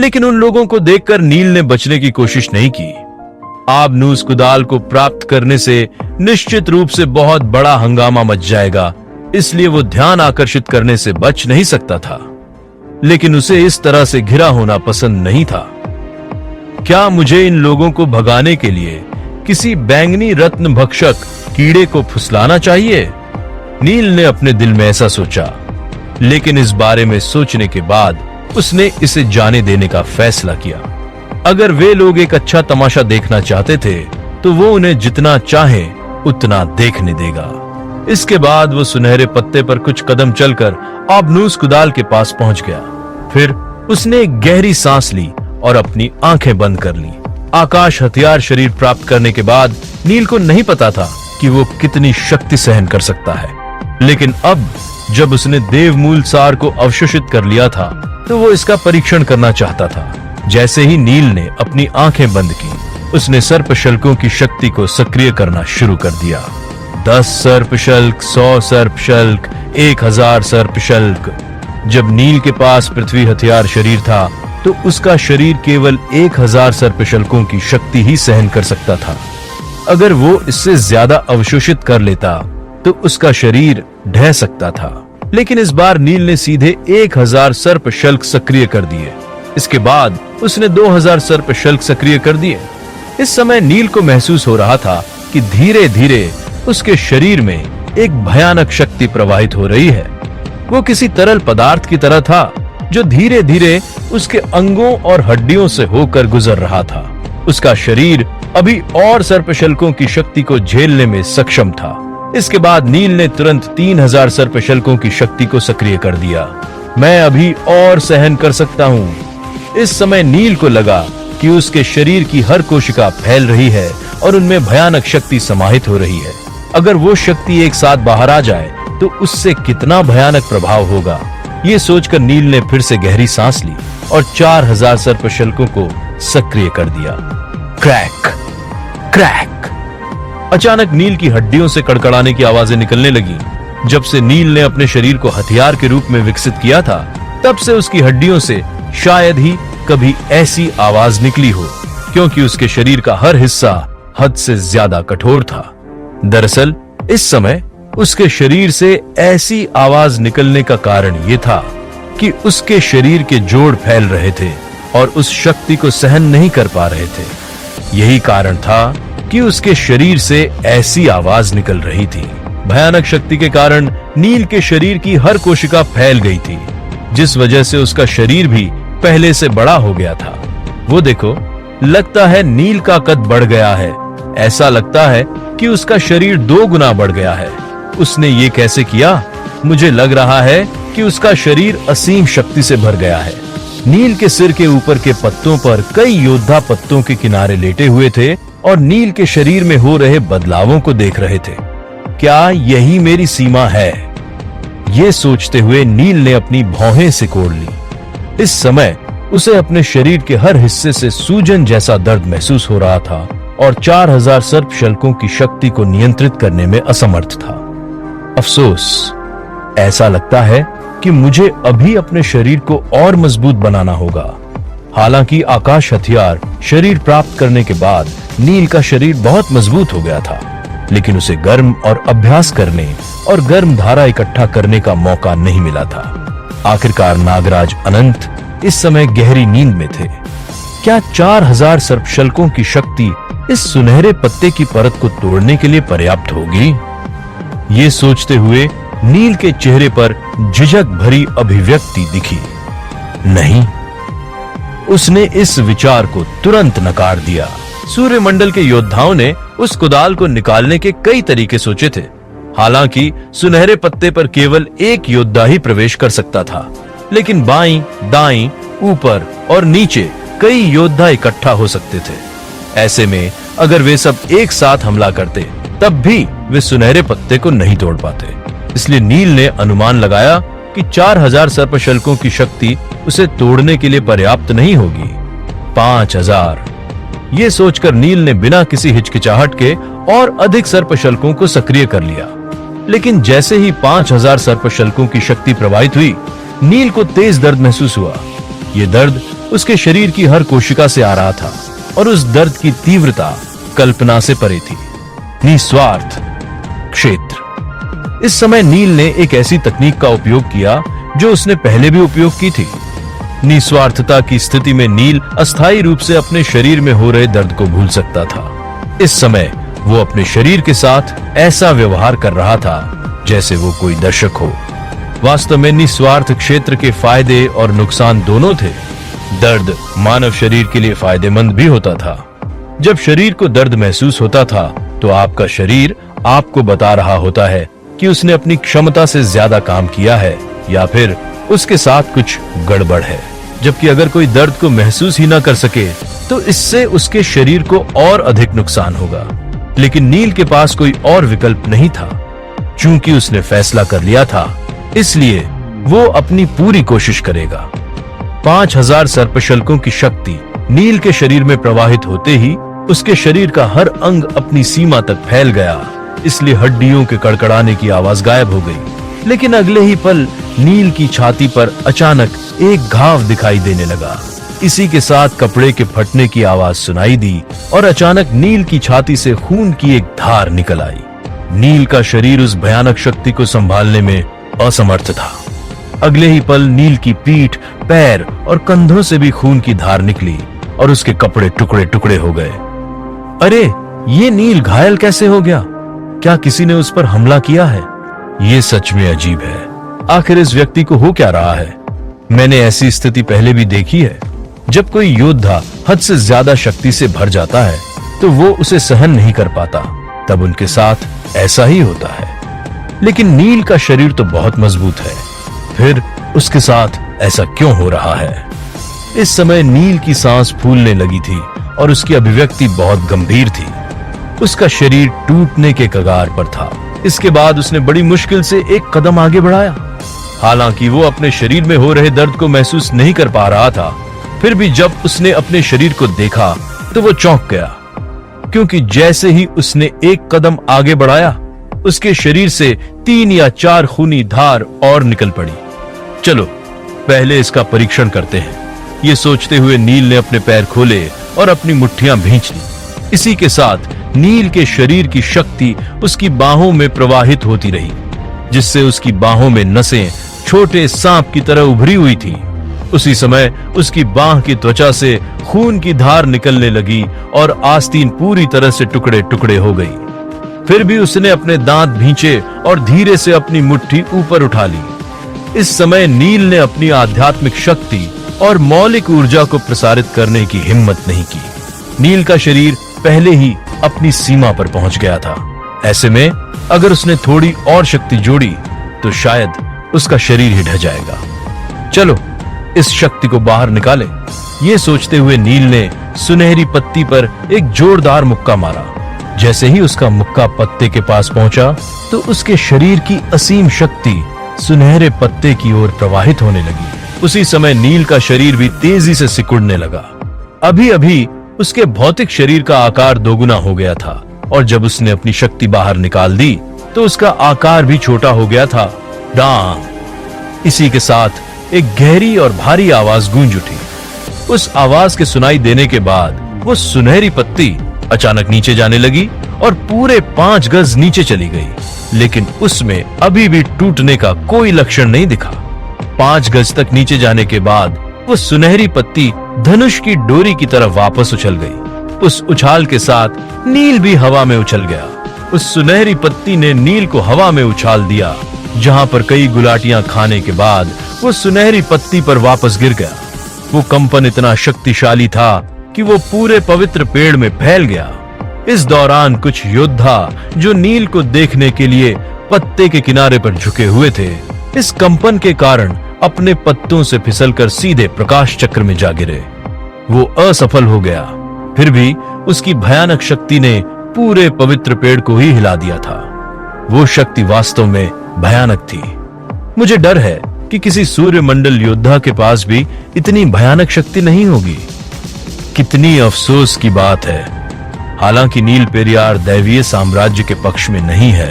लेकिन उन लोगों को देखकर नील ने बचने की कोशिश नहीं की। आबनूस कुदाल को प्राप्त करने से निश्चित रूप से बहुत बड़ा हंगामा मच जाएगा, इसलिए वो ध्यान आकर्षित करने से बच नहीं सकता था। लेकिन उसे इस तरह से घिरा होना पसंद नहीं था। क्या मुझे इन लोगों को भगाने के लिए किसी बैंगनी रत्न भक्षक कीड़े को फुसलाना चाहिए? नील ने अपने दिल में ऐसा सोचा, लेकिन इस बारे में सोचने के बाद उसने इसे जाने देने का फैसला किया। अगर वे लोग एक अच्छा तमाशा देखना चाहते थे तो वो उन्हें जितना चाहे उतना देखने देगा। इसके बाद वो सुनहरे पत्ते पर कुछ कदम चलकर आबनूस कुदाल के पास पहुंच गया। फिर उसने एक गहरी सांस ली और अपनी आंखें बंद कर ली। आकाश हथियार शरीर प्राप्त करने के बाद नील को नहीं पता था कि वो कितनी शक्ति सहन कर सकता है, लेकिन अब जब उसने देवमूल सार को अवशोषित कर लिया था तो वो इसका परीक्षण करना चाहता था। जैसे ही नील ने अपनी आंखें बंद की, उसने सर्पशल्कों की शक्ति को सक्रिय करना शुरू कर दिया। 10 सर्पशल्क, 100 सर्पशल्क, 1000 सर्पशल्क। जब नील के पास पृथ्वी हथियार शरीर था तो उसका शरीर केवल 1000 सर्पशल्कों की शक्ति ही सहन कर सकता था। अगर वो इससे ज्यादा अवशोषित कर लेता तो उसका शरीर ढह सकता था। लेकिन इस बार नील ने सीधे 1000 सर्पशल्क सक्रिय कर दिए। इसके बाद उसने 2000 सर्पशल्क सक्रिय कर दिए। इस समय नील को महसूस हो रहा था कि धीरे धीरे उसके शरीर में एक भयानक शक्ति प्रवाहित हो रही है। वो किसी तरल पदार्थ की तरह था जो धीरे धीरे उसके अंगों और हड्डियों से होकर गुजर रहा था। उसका शरीर अभी और सर्पशल्कों की शक्ति को झेलने में सक्षम था। इसके बाद नील ने तुरंत 3000 सर्पशल्कों की शक्ति को सक्रिय कर दिया। मैं अभी और सहन कर सकता हूँ। इस समय नील को लगा कि उसके शरीर की हर कोशिका फैल रही है और उनमें भयानक शक्ति समाहित हो रही है। अगर वो शक्ति एक साथ बाहर आ जाए तो उससे कितना भयानक प्रभाव होगा। ये सोचकर नील ने फिर से गहरी सांस ली और 4000 सर्पशल्कों को सक्रिय कर दिया। Crack crack. अचानक नील की हड्डियों से कड़कड़ाने की आवाजें निकलने लगी। जब से नील ने अपने शरीर को हथियार के रूप में विकसित किया था, तब से उसकी हड्डियों से शायद ही कभी ऐसी आवाज निकली हो, क्योंकि उसके शरीर का हर हिस्सा हद से ज्यादा कठोर था। दरअसल इस समय उसके शरीर से ऐसी आवाज निकलने का कारण यह था कि उसके शरीर के जोड़ फैल रहे थे और उस शक्ति को सहन नहीं कर पा रहे थे। यही कारण था कि उसके शरीर से ऐसी आवाज निकल रही थी। भयानक शक्ति के कारण नील के शरीर की हर कोशिका फैल गई थी, जिस वजह से उसका शरीर भी पहले से बड़ा हो गया था। वो देखो, लगता है नील का कद बढ़ गया है। ऐसा लगता है कि उसका शरीर 2 गुना बढ़ गया है। उसने ये कैसे किया? मुझे लग रहा है कि उसका शरीर असीम शक्ति से भर गया है। नील के सिर के ऊपर के पत्तों पर कई योद्धा पत्तों के किनारे लेटे हुए थे और नील के शरीर में हो रहे बदलावों को देख रहे थे। क्या यही मेरी सीमा है? ये सोचते हुए नील ने अपनी भौहें सिकोड़ ली। इस समय उसे अपने शरीर के हर हिस्से से सूजन जैसा दर्द महसूस हो रहा था और 4000 सर्पशल्कों की शक्ति को नियंत्रित करने में असमर्थ था। अफसोस, ऐसा लगता है कि मुझे अभी अपने शरीर को और मजबूत बनाना होगा। हालांकि आकाश हथियार शरीर प्राप्त करने के बाद नील का शरीर बहुत मजबूत हो गया था, लेकिन उसे गर्म और अभ्यास करने और गर्म धारा इकट्ठा करने का मौका नहीं मिला था। आखिरकार नागराज अनंत इस समय गहरी नींद में थे। क्या 4000 सर्पशल्कों की शक्ति इस सुनहरे पत्ते की परत को तोड़ने के लिए पर्याप्त होगी? ये सोचते हुए नील के चेहरे पर झिझक भरी अभिव्यक्ति दिखी। नहीं, उसने इस विचार को तुरंत नकार दिया। सूर्यमंडल के योद्धाओं ने उस कुदाल को निकालने के कई तरीके सोचे थे। हालांकि सुनहरे पत्ते पर केवल एक योद्धा ही प्रवेश कर सकता था, लेकिन बाईं, दाईं, ऊपर और नीचे कई योद्धा इकट्ठा हो सकते थे। ऐसे में अगर वे सब एक साथ हमला करते, तब भी वे सुनहरे पत्ते को नहीं तोड़ पाते। इसलिए नील ने अनुमान लगाया कि 4000 सर्पशल्कों की शक्ति उसे तोड़ने के लिए पर्याप्त नहीं होगी। 5000। ये सोचकर नील ने बिना किसी हिचकिचाहट के और अधिक सर्पशल्कों को सक्रिय कर लिया। लेकिन जैसे ही 5000 सर्पशल्कों की शक्ति प्रवाहित हुई, नील को तेज दर्द महसूस हुआ। ये दर्द उसके शरीर की हर कोशिका से आ रहा था और उस दर्द की तीव्रता कल्पना से परे थी। निस्वार्थ क्षेत्र। इस समय नील ने एक ऐसी तकनीक का उपयोग किया जो उसने पहले भी उपयोग की थी। निस्वार्थता की स्थिति में नील अस्थायी रूप से अपने शरीर में हो रहे दर्द को भूल सकता था। इस समय वो अपने शरीर के साथ ऐसा व्यवहार कर रहा था जैसे वो कोई दर्शक हो। वास्तव में निस्वार्थ क्षेत्र के फायदे और नुकसान दोनों थे। दर्द मानव शरीर के लिए फायदेमंद भी होता था। जब शरीर को दर्द महसूस होता था तो आपका शरीर आपको बता रहा होता है कि उसने अपनी क्षमता से ज्यादा काम किया है या फिर उसके साथ कुछ गड़बड़ है। जबकि अगर कोई दर्द को महसूस ही ना कर सके तो इससे उसके शरीर को और अधिक नुकसान होगा। लेकिन नील के पास कोई और विकल्प नहीं था। चूंकि उसने फैसला कर लिया था, इसलिए वो अपनी पूरी कोशिश करेगा। 5000 सर्पशल्कों की शक्ति नील के शरीर में प्रवाहित होते ही उसके शरीर का हर अंग अपनी सीमा तक फैल गया, इसलिए हड्डियों के कड़कड़ाने की आवाज गायब हो गई। लेकिन अगले ही पल नील की छाती पर अचानक एक घाव दिखाई देने लगा। इसी के साथ कपड़े के फटने की आवाज सुनाई दी और अचानक नील की छाती से खून की एक धार निकल आई। नील का शरीर उस भयानक शक्ति को संभालने में असमर्थ था। अगले ही पल नील की पीठ, पैर और कंधों से भी खून की धार निकली और उसके कपड़े टुकड़े टुकड़े हो गए। अरे, ये नील घायल कैसे हो गया? क्या किसी ने उस पर हमला किया है? ये सच में अजीब है। आखिर इस व्यक्ति को हो क्या रहा है? मैंने ऐसी स्थिति पहले भी देखी है। जब कोई योद्धा हद से ज्यादा शक्ति से भर जाता है तो वो उसे सहन नहीं कर पाता, तब उनके साथ ऐसा ही होता है। लेकिन नील का शरीर तो बहुत मजबूत है, फिर उसके साथ ऐसा क्यों हो रहा है? इस समय नील की सांस फूलने लगी थी और उसकी अभिव्यक्ति बहुत गंभीर थी। उसका शरीर टूटने के कगार पर था। इसके बाद उसने बड़ी मुश्किल से एक कदम आगे बढ़ाया। हालांकि वो अपने शरीर में हो रहे दर्द को महसूस नहीं कर पा रहा था, फिर भी जब उसने अपने शरीर को देखा तो वो चौंक गया, क्योंकि जैसे ही उसने एक कदम आगे बढ़ाया उसके शरीर से 3 या 4 खूनी धार और निकल पड़ी। चलो पहले इसका परीक्षण करते हैं। ये सोचते हुए नील ने अपने पैर खोले और अपनी मुट्ठियां भींच ली। इसी के साथ नील के शरीर की शक्ति उसकी बाहों में प्रवाहित होती रही, जिससे उसकी बाहों में नसें छोटे सांप की तरह उभरी हुई थी। उसी समय उसकी बाह की त्वचा से खून की धार निकलने लगी और आस्तीन पूरी तरह से टुकड़े टुकड़े हो गई। फिर भी उसने अपने दांत भींचे और धीरे से अपनी मुट्ठी ऊपर उठा ली। इस समय नील ने अपनी आध्यात्मिक शक्ति और मौलिक ऊर्जा को प्रसारित करने की हिम्मत नहीं की। नील का शरीर पहले ही अपनी सीमा पर पहुंच गया था। ऐसे में अगर उसने थोड़ी और शक्ति जोड़ी तो शायद उसका शरीर ही ढह जाएगा। चलो इस शक्ति को बाहर निकाले। ये सोचते हुए नील ने सुनहरी पत्ती पर एक जोरदार मुक्का मारा। जैसे ही उसका मुक्का पत्ते के पास पहुंचा तो उसके शरीर की असीम शक्ति सुनहरे पत्ते की ओर प्रवाहित होने लगी। उसी समय नील का शरीर भी तेजी से सिकुड़ने लगा। अभी अभी उसके भौतिक शरीर का आकार दोगुना हो गया था और जब उसने अपनी शक्ति बाहर निकाल दी तो उसका आकार भी छोटा हो गया था। डांग। इसी के साथ एक गहरी और भारी आवाज गूंज उठी। उस आवाज के सुनाई देने के बाद वो सुनहरी पत्ती अचानक नीचे जाने लगी और पूरे 5 गज नीचे चली गई। लेकिन उसमें अभी भी टूटने का कोई लक्षण नहीं दिखा। 5 गज तक नीचे जाने के बाद वो सुनहरी पत्ती धनुष की डोरी की तरफ वापस उछल गई। उस उछाल के साथ नील भी हवा में उछल गया। उस सुनहरी पत्ती ने नील को हवा में उछाल दिया, जहां पर कई गुलाटियां खाने के बाद वो सुनहरी पत्ती पर वापस गिर गया। वो कंपन इतना शक्तिशाली था कि वो पूरे पवित्र पेड़ में फैल गया। इस दौरान कुछ योद्धा जो नील को देखने के लिए पत्ते के किनारे पर झुके हुए थे, इस कंपन के कारण अपने पत्तों से फिसलकर सीधे प्रकाश चक्र में जा गिरे। वो असफल हो गया, फिर भी उसकी भयानक शक्ति ने पूरे पवित्र पेड़ को ही हिला दिया था। वो शक्ति वास्तव में भयानक थी। मुझे डर है कि किसी सूर्यमंडल योद्धा के पास भी इतनी भयानक शक्ति नहीं होगी। कितनी अफसोस की बात है। हालांकि नील पेरियार दैवीय साम्राज्य के पक्ष में नहीं है,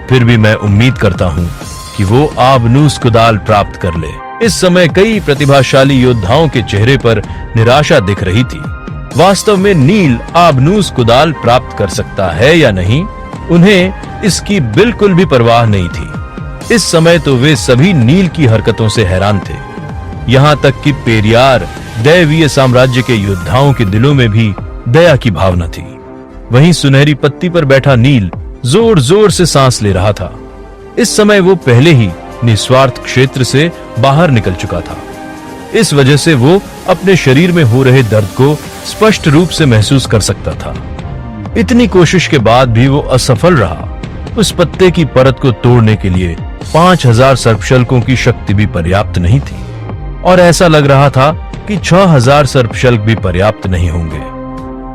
फिर भी मैं उम्मीद करता हूं कि वो आबनूस कुदाल प्राप्त कर ले। इस समय कई प्रतिभाशाली योद्धाओं के चेहरे पर निराशा दिख रही थी। वास्तव में नील आबनूस कुदाल प्राप्त कर सकता है या नहीं, उन्हें इसकी बिल्कुल भी परवाह नहीं थी। इस समय तो वे सभी नील की हरकतों से हैरान थे। यहाँ तक कि पेरियार दैवीय साम्राज्य के योद्धाओं के दिलों में भी दया की भावना थी। वहीं सुनहरी पत्ती पर बैठा नील जोर जोर से सांस ले रहा था। इस समय वो पहले ही निस्वार्थ क्षेत्र से बाहर निकल चुका था। इस वजह से वो अपने शरीर में हो रहे दर्द को स्पष्ट रूप से महसूस कर सकता था। इतनी कोशिश के बाद भी वो असफल रहा। उस पत्ते की परत को तोड़ने के लिए 5000 सर्पशल्कों की शक्ति भी पर्याप्त नहीं थी और ऐसा लग रहा था कि 6000 सर्पशल्क भी पर्याप्त नहीं होंगे।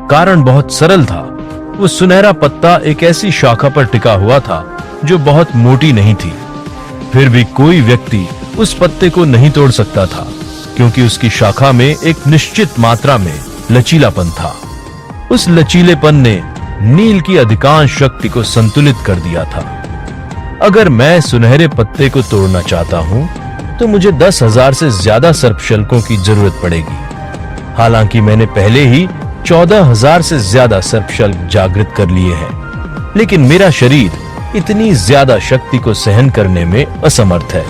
कारण बहुत सरल था। वो सुनहरा पत्ता एक ऐसी शाखा पर टिका हुआ था जो बहुत मोटी नहीं थी। फिर भी कोई व्यक्ति उस पत्ते को नहीं तोड़ सकता था क्योंकि उसकी शाखा में एक निश्चित मात्रा में लचीलापन था। उस लचीलेपन ने नील की अधिकांश शक्ति को संतुलित कर दिया था। अगर मैं सुनहरे पत्ते को तोड़ना चाहता हूं तो मुझे 10,000 से ज्यादा सर्पशल्कों की जरूरत पड़ेगी। हालांकि मैंने पहले ही 14,000 से ज्यादा सर्पशल्क जागृत कर लिए हैं, लेकिन मेरा शरीर इतनी ज्यादा शक्ति को सहन करने में असमर्थ है।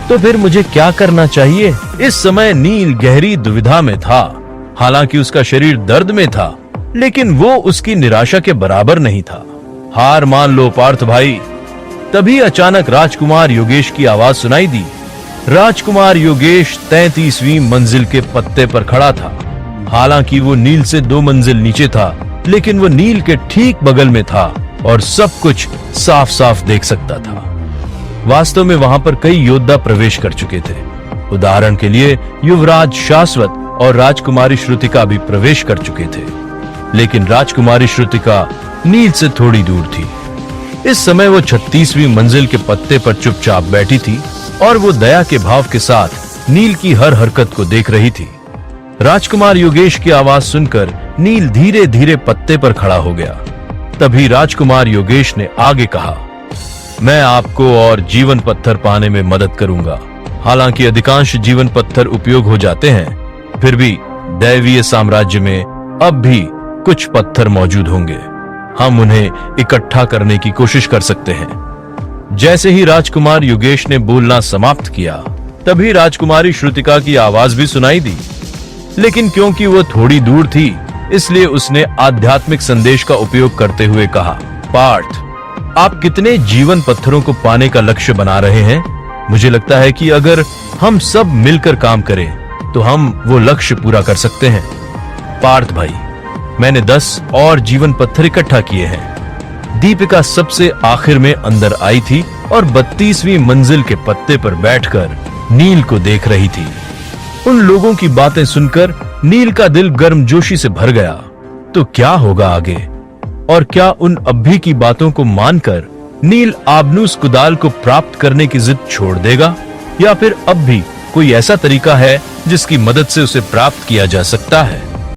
तो फिर मुझे क्या करना चाहिए? इस समय नील गहरी दुविधा में था। हालांकि उसका शरीर दर्द में था, लेकिन वो उसकी निराशा के बराबर नहीं था। हार मान लो पार्थ भाई। तभी अचानक राजकुमार योगेश की आवाज सुनाई दी। राजकुमार योगेश 33वीं मंजिल के पत्ते पर खड़ा था। हालांकि वो नील से 2 मंजिल नीचे था, लेकिन वो नील के ठीक बगल में था और सब कुछ साफ साफ देख सकता था। वास्तव में वहां पर कई योद्धा प्रवेश कर चुके थे। उदाहरण के लिए युवराज शाश्वत और राजकुमारी श्रुतिका भी प्रवेश कर चुके थे, लेकिन राजकुमारी श्रुतिका नील से थोड़ी दूर थी। इस समय वो 36वीं मंजिल के पत्ते पर चुपचाप बैठी थी और वो दया के भाव के साथ नील की हर हरकत को देख रही थी। राजकुमार योगेश की आवाज सुनकर नील धीरे धीरे पत्ते पर खड़ा हो गया। तभी राजकुमार योगेश ने आगे कहा, मैं आपको और जीवन पत्थर पाने में मदद करूंगा। हालांकि अधिकांश जीवन पत्थर उपयोग हो जाते हैं, फिर भी दैवीय साम्राज्य में अब भी कुछ पत्थर मौजूद होंगे। हम उन्हें इकट्ठा करने की कोशिश कर सकते हैं। जैसे ही राजकुमार योगेश ने बोलना समाप्त किया, तभी राजकुमारी श्रुतिका की आवाज भी सुनाई दी। लेकिन क्योंकि वो थोड़ी दूर थी, इसलिए उसने आध्यात्मिक संदेश का उपयोग करते हुए कहा, पार्थ, आप कितने जीवन पत्थरों को पाने का लक्ष्य बना रहे हैं? मुझे लगता है कि अगर हम सब मिलकर काम करें तो हम वो लक्ष्य पूरा कर सकते हैं। पार्थ भाई, मैंने 10 और जीवन पत्थर इकट्ठा किए हैं। दीपिका सबसे आखिर में अंदर आई थी और 32वीं मंजिल के पत्ते पर बैठकर नील को देख रही थी। उन लोगों की बातें सुनकर नील का दिल गर्मजोशी से भर गया। तो क्या होगा आगे? और क्या उन अभी की बातों को मानकर नील आबनूस कुदाल को प्राप्त करने की जिद छोड़ देगा, या फिर अब भी कोई ऐसा तरीका है जिसकी मदद से उसे प्राप्त किया जा सकता है?